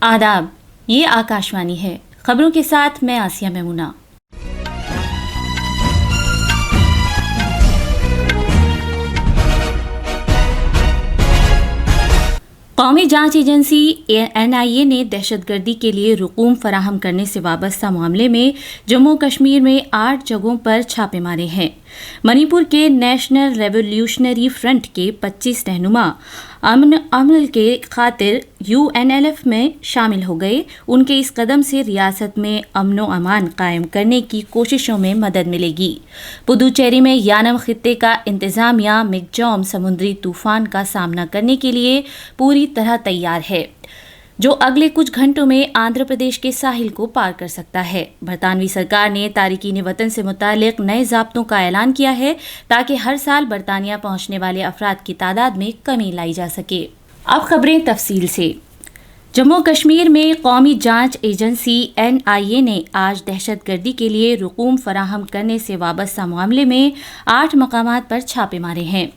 आदाब, ये आकाशवाणी है। खबरों के साथ मैं आसिया मेमुना। कौमी जांच एजेंसी NIA ने दहशतगर्दी के लिए रकूम फराहम करने से वाबस्ता मामले में जम्मू कश्मीर में 8 जगहों पर छापे मारे हैं। मणिपुर के नेशनल रेवोल्यूशनरी फ्रंट के 25 रहनुमा अमल के खातिर UNLF में शामिल हो गए। उनके इस कदम से रियासत में अमन व अमान कायम करने की कोशिशों में मदद मिलेगी। पुदुचेरी में यानम खित्ते का इंतजामिया मिगजॉम समुद्री तूफान का सामना करने के लिए पूरी तरह तैयार है, जो अगले कुछ घंटों में आंध्र प्रदेश के साहिल को पार कर सकता है। बरतानवी सरकार ने तारिकीन वतन से मुतालिक नए ज़ाब्तों का ऐलान किया है ताकि हर साल बरतानिया पहुंचने वाले अफराद की तादाद में कमी लाई जा सके। अब खबरें तफसील से। जम्मू कश्मीर में कौमी जांच एजेंसी NIA ने आज दहशतगर्दी के लिए रकूम फराहम करने से वाबस्ता मामले में 8 मकामात पर छापे मारे हैं।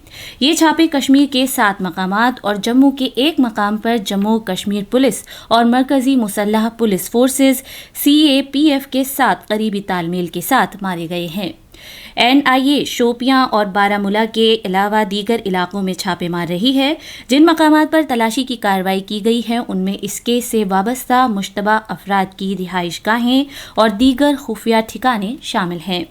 ये छापे कश्मीर के 7 मकामात और जम्मू के 1 मकाम पर जम्मू कश्मीर पुलिस और मरकजी मुसल्लह पुलिस फोर्सेस CAPF के साथ करीबी तालमेल के साथ मारे गए हैं। NIA शोपियां और बारामूला के अलावा दीगर इलाकों में छापे मार रही है। जिन मकामात पर तलाशी की कार्रवाई की गई है उनमें इस केस से वाबस्ता मुश्तबा अफराद की रिहाइशगाहें और दीगर खुफिया ठिकाने शामिल हैं।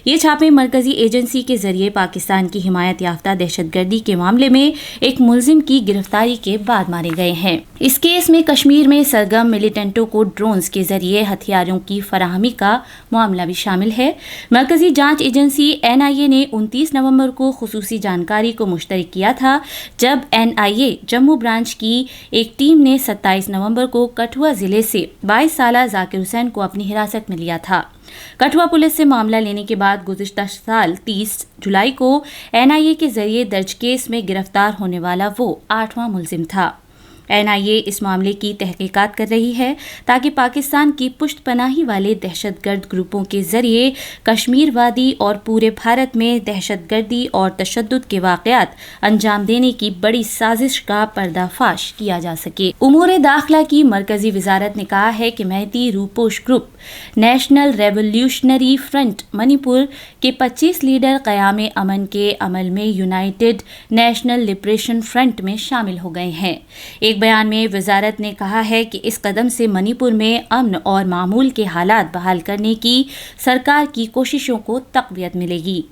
ये छापे मरकजी एजेंसी के जरिए पाकिस्तान की हिमायत याफ्ता दहशतगर्दी के मामले में एक मुलजिम की गिरफ्तारी के बाद मारे गए हैं। इस केस में कश्मीर में सरगर्म मिलिटेंटों को ड्रोन्स के जरिए हथियारों की फराहमी का मामला भी शामिल है। मरकजी जांच एजेंसी NIA ने 29 नवंबर को खुसूसी जानकारी को मुश्तरक किया था, जब NIA जम्मू ब्रांच की एक टीम ने 27 नवंबर को कठुआ जिले से 22 साला जाकिर हुसैन को अपनी हिरासत में लिया था। कठुआ पुलिस से मामला लेने के बाद गुज़िश्ता साल 30 जुलाई को NIA के जरिए दर्ज केस में गिरफ्तार होने वाला वो 8वां मुलजिम था। NIA इस मामले की तहकीकात कर रही है ताकि पाकिस्तान की पुश्तपनाही वाले दहशतगर्द ग्रुपों के जरिए कश्मीर वादी और पूरे भारत में दहशतगर्दी और तशद्दुद के वाक़यात अंजाम देने की बड़ी साजिश का पर्दाफाश किया जा सके। उमूर दाखिला की मरकजी वजारत ने कहा है कि महती रूपोश group national revolutionary front Manipur के 25 लीडर क़याम अमन के अमल में यूनाइटेड नेशनल लिबरेशन फ्रंट में शामिल हो गए हैं। एक बयान में वजारत ने कहा है कि इस कदम से मणिपुर में अमन और मामूल के हालात बहाल करने की सरकार की कोशिशों को तक़वियत मिलेगी।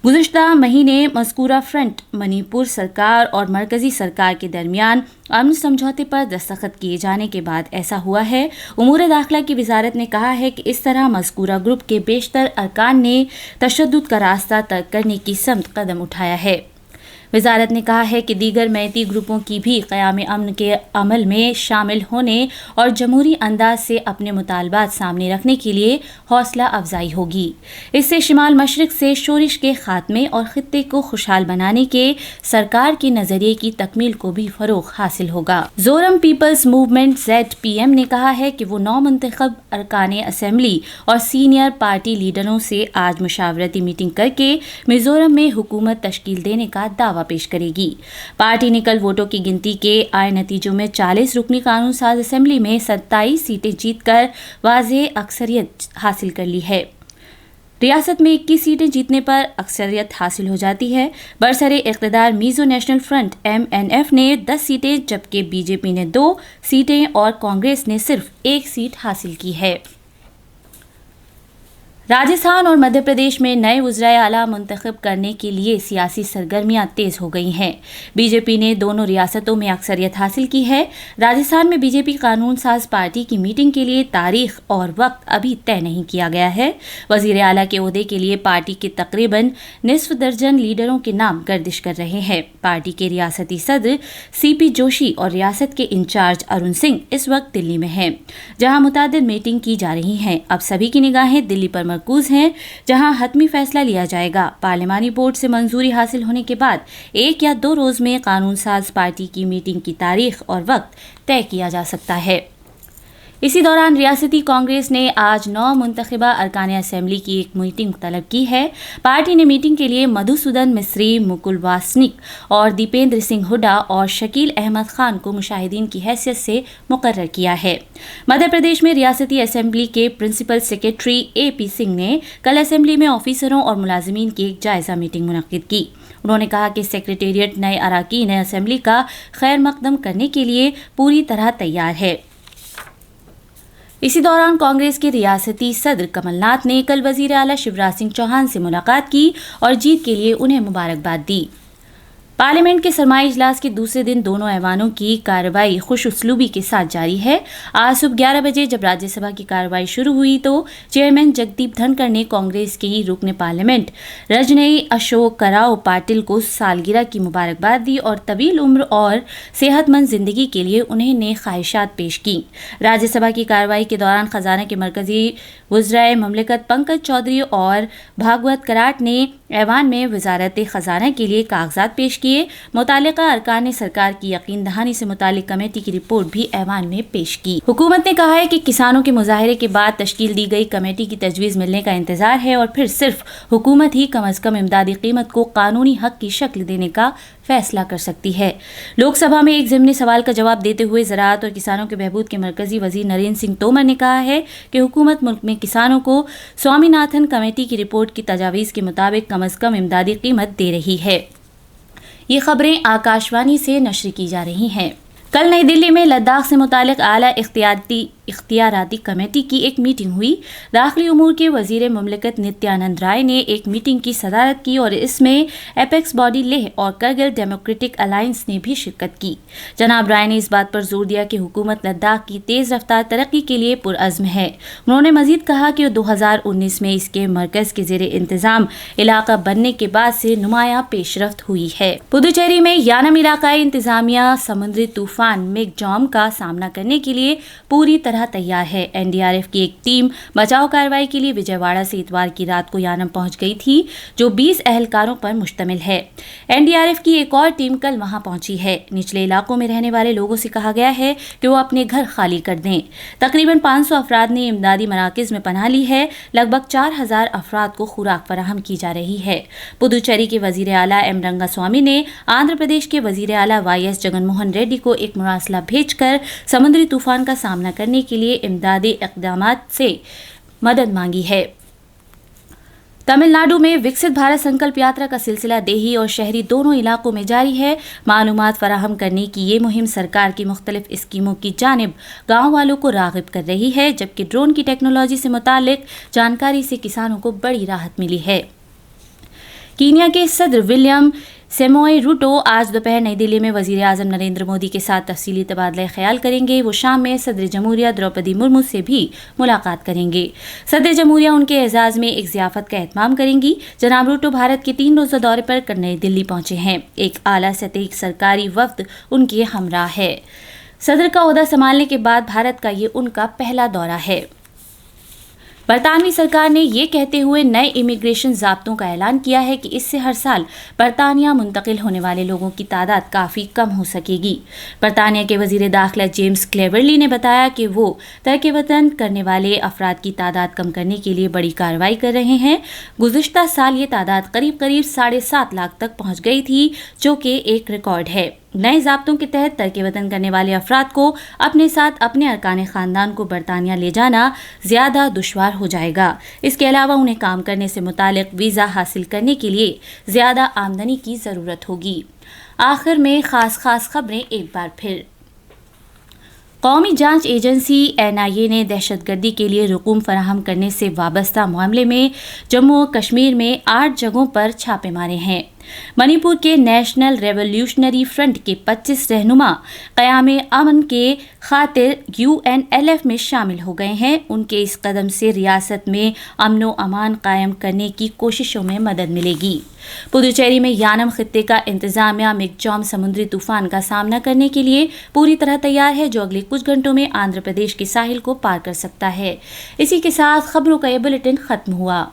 गुज़िश्ता महीने मज़कूरा फ्रंट मणिपुर सरकार और मरकजी सरकार के दरमियान अमन समझौते पर दस्तखत किए जाने के बाद ऐसा हुआ है। उमूर दाखिला की वजारत ने कहा है कि इस तरह मज़कूरा ग्रुप के बेशतर अरकान ने तशद्दुद का रास्ता तर्क करने की समत कदम उठाया है। वजारत ने कहा है कि दीगर मैती ग्रुपों की भी क़याम अमन के अमल में शामिल होने और जमहूरी अंदाज से अपने मुतालबात सामने रखने के लिए हौसला अफजाई होगी। इससे शिमाल मशरिक़ से शोरिश के खात्मे और ख़ित्ते को खुशहाल बनाने के सरकार के नज़रिए की तकमील को भी फ़रोग़ हासिल होगा। ज़ोरम पीपल्स मूवमेंट ZPM ने कहा है कि वो नौ मुंतखब अरकान असम्बली और सीनियर पार्टी लीडरों से आज मुशावरती मीटिंग करके मिज़ोरम में हुकूमत तश्कील देने का दावा पेश करेगी। पार्टी ने कल वोटों की गिनती के आए नतीजों में 40 रुकनी कानून साज असेंबली में 27 सीटें जीतकर वाज़ेह अक्सरियत हासिल कर ली है। रियासत में 21 सीटें जीतने पर अक्सरियत हासिल हो जाती है। बरसरे इक़्तिदार मीज़ो नेशनल फ्रंट MNF ने 10 सीटें, जबकि BJP ने 2 सीटें और कांग्रेस ने सिर्फ 1 सीट हासिल की है। राजस्थान और मध्य प्रदेश में नए वज़राए आला मुंतखब करने के लिए सियासी सरगर्मियां तेज हो गई हैं। BJP ने दोनों रियासतों में अक्सरियत हासिल की है। राजस्थान में BJP कानून साज पार्टी की मीटिंग के लिए तारीख और वक्त अभी तय नहीं किया गया है। वज़ीर आला के ओहदे के लिए पार्टी के तकरीबन निसफ दर्जन लीडरों के नाम गर्दिश कर रहे हैं। पार्टी के रियासती सदर CP जोशी और रियासत के इंचार्ज अरुण सिंह इस वक्त दिल्ली में हैं, जहां मुतादिद मीटिंग की जा रही हैं। अब सभी की निगाहें दिल्ली पर मरकूज हैं, जहां हतमी फैसला लिया जाएगा। पार्लिमानी बोर्ड से मंजूरी हासिल होने के बाद 1 या 2 रोज में कानून साज पार्टी की मीटिंग की तारीख और वक्त तय किया जा सकता है। इसी दौरान रियासती कांग्रेस ने आज 9 मुंतखबा अरकान असम्बली की एक मीटिंग तलब की है। पार्टी ने मीटिंग के लिए मधुसूदन मिस्री, मुकुल वासनिक और दीपेंद्र सिंह हुड्डा और शकील अहमद खान को मुशाहिदीन की हैसियत से मुकर्रर किया है। मध्य प्रदेश में रियासती असम्बली के प्रिंसिपल सेक्रेटरी AP सिंह ने कल असम्बली में ऑफिसरों और मुलाजिमीन की एक जायजा मीटिंग मुनक्किद की। उन्होंने कहा कि सेक्रेटेरिएट नए अराकीन असम्बली का खैर मकदम करने के लिए पूरी तरह तैयार है। इसी दौरान कांग्रेस के रियासती सदर कमलनाथ ने कल वजीर आला शिवराज सिंह चौहान से मुलाकात की और जीत के लिए उन्हें मुबारकबाद दी। पार्लियामेंट के सरमाई इजलास के दूसरे दिन दोनों ऐवानों की कार्रवाई खुश उसलूबी के साथ जारी है। आज सुबह 11 बजे जब राज्यसभा की कार्रवाई शुरू हुई तो चेयरमैन जगदीप धनखड़ ने कांग्रेस की रुकने पार्लियामेंट रजनी अशोक कराव पाटिल को सालगिरह की मुबारकबाद दी और तवील उम्र और सेहतमंद जिंदगी के लिए उन्हें ख्वाहिशात पेश की। राज्यसभा की कार्रवाई के दौरान खजाना के मरकजी वज़राए ममलिकत पंकज चौधरी और भागवत कराट ने ऐवान में वजारत खजाना के लिए कागजात पेश किए। मुतालिका अरकान ने सरकार की यकीन दहानी से मुतालिक कमेटी की रिपोर्ट भी ऐवान में पेश की। हुकूमत ने कहा है कि किसानों के मुजाहरे के बाद तश्कील दी गई कमेटी की तजवीज़ मिलने का इंतजार है और फिर सिर्फ हुकूमत ही कम अज़ कम इमदादी कीमत को कानूनी हक की शक्ल देने का फैसला कर सकती है। लोकसभा में एक ज़िमनी सवाल का जवाब देते हुए ज़राअत और किसानों के बहबूद के मरकजी वजीर नरेंद्र सिंह तोमर ने कहा है कि हुकूमत मुल्क में किसानों को स्वामीनाथन कमेटी की रिपोर्ट की तजावीज़ के मुताबिक कम अज़ कम इमदादी कीमत दे रही है। ये खबरें आकाशवाणी से नश्र की जा रही हैं। कल नई दिल्ली में लद्दाख से मुतालिक आला इख्तियाराती कमेटी की एक मीटिंग हुई। दाखिली उमूर के वजीर मुमलिकत नित्यानंद राय ने एक मीटिंग की सदारत की और इसमें एपेक्स बॉडी लेह और करगिल डेमोक्रेटिक अलायंस ने भी शिरकत की। जनाब राय ने इस बात पर जोर दिया कि हुकूमत लद्दाख की तेज़ रफ्तार तरक्की के लिए पुरअज़्म है। उन्होंने मजीद कहा कि 2019 में इसके मरकज़ के ज़ेरे इंतज़ाम इलाका बनने के बाद से नुमायां पेशरफ्त हुई है। पुदुचेरी में यानम इलाकाई इंतजामिया समुद्री तूफान मिगजॉम का सामना करने के लिए पूरी तरह तैयार है। NDRF की एक टीम बचाव कार्रवाई के लिए विजयवाड़ा से इतवार की रात को यानम पहुंच गई थी, जो 20 एहलकारों पर मुश्तमिल है। NDRF की एक और टीम कल वहां पहुंची है। निचले इलाकों में रहने वाले लोगों से कहा गया है कि वो अपने घर खाली कर दें। तकरीबन 500 अफराद ने इमदादी मराकज़ में पनाह ली है। लगभग 4000 अफराद को खुराक फराहम की जा रही है। पुदुचेरी के वजीर आला M रंगास्वामी ने आंध्र प्रदेश के वजीर आला YS जगनमोहन रेड्डी को एक मुरासला भेजकर समुद्री तूफान का सामना करने के लिए इमदादी इक़दामात से मदद मांगी है। तमिलनाडु में विकसित भारत संकल्प यात्रा का सिलसिला देही और शहरी दोनों इलाकों में जारी है। मालूमात फराहम करने की ये मुहिम सरकार की मुख्तलिफ स्कीमों की जानिब गाँव वालों को राग़िब कर रही है, जबकि ड्रोन की टेक्नोलॉजी से मुतालिक जानकारी से किसानों को बड़ी राहत मिली है। कीनिया के सदर विलियम सेमोई रूटो आज दोपहर नई दिल्ली में वजीर आज़म नरेंद्र मोदी के साथ तफसीली तबादला ख्याल करेंगे। वो शाम में सदर जमहूरिया द्रौपदी मुर्मू से भी मुलाकात करेंगे। सदर जमहूरिया उनके एजाज़ में एक ज़ियाफ़त का एहतमाम करेंगी। जनाब रूटो भारत के 3 रोज़ा दौरे पर कल नई दिल्ली पहुंचे हैं। एक आला सतही सरकारी वफ्द उनके हमरा है। सदर का ओहदा संभालने के बाद भारत का ये उनका पहला दौरा है। बरतानवी सरकार ने ये कहते हुए नए इमिग्रेशन ज़ाब्तों का ऐलान किया है कि इससे हर साल बरतानिया मुंतकिल होने वाले लोगों की तादाद काफ़ी कम हो सकेगी। बरतानिया के वज़ीर दाखिला जेम्स क्लेवरली ने बताया कि वो तर्क वतन करने वाले अफराद की तादाद कम करने के लिए बड़ी कार्रवाई कर रहे हैं। गुज़िश्ता साल ये तादाद करीब 7.5 लाख तक पहुँच गई थी, जो कि एक रिकॉर्ड है। नए ज़ाब्तों के तहत तर्क वतन करने वाले अफराद को अपने साथ अपने अरकान ख़ानदान को बरतानिया ले जाना ज़्यादा दुश्वार हो जाएगा। इसके अलावा उन्हें काम करने से मुतालिक वीज़ा हासिल करने के लिए ज़्यादा आमदनी की ज़रूरत होगी। आखिर में ख़ास खबरें एक बार फिर। कौमी जांच एजेंसी NIA ने दहशतगर्दी के लिए रकूम फराहम करने से वाबस्ता मामले में जम्मू और कश्मीर में 8 जगहों पर छापे मारे हैं। मणिपुर के नेशनल रेवोल्यूशनरी फ्रंट के 25 रहनुमा क़याम अमन के खातिर UNLF में शामिल हो गए हैं। उनके इस कदम से रियासत में अमन व अमान कायम करने की कोशिशों में मदद मिलेगी। पुदुचेरी में यानम खित्ते का इंतजामिया मिगजॉम समुद्री तूफान का सामना करने के लिए पूरी तरह तैयार है, जो अगले कुछ घंटों में आंध्र प्रदेश के साहिल को पार कर सकता है। इसी के साथ खबरों का ये बुलेटिन खत्म हुआ।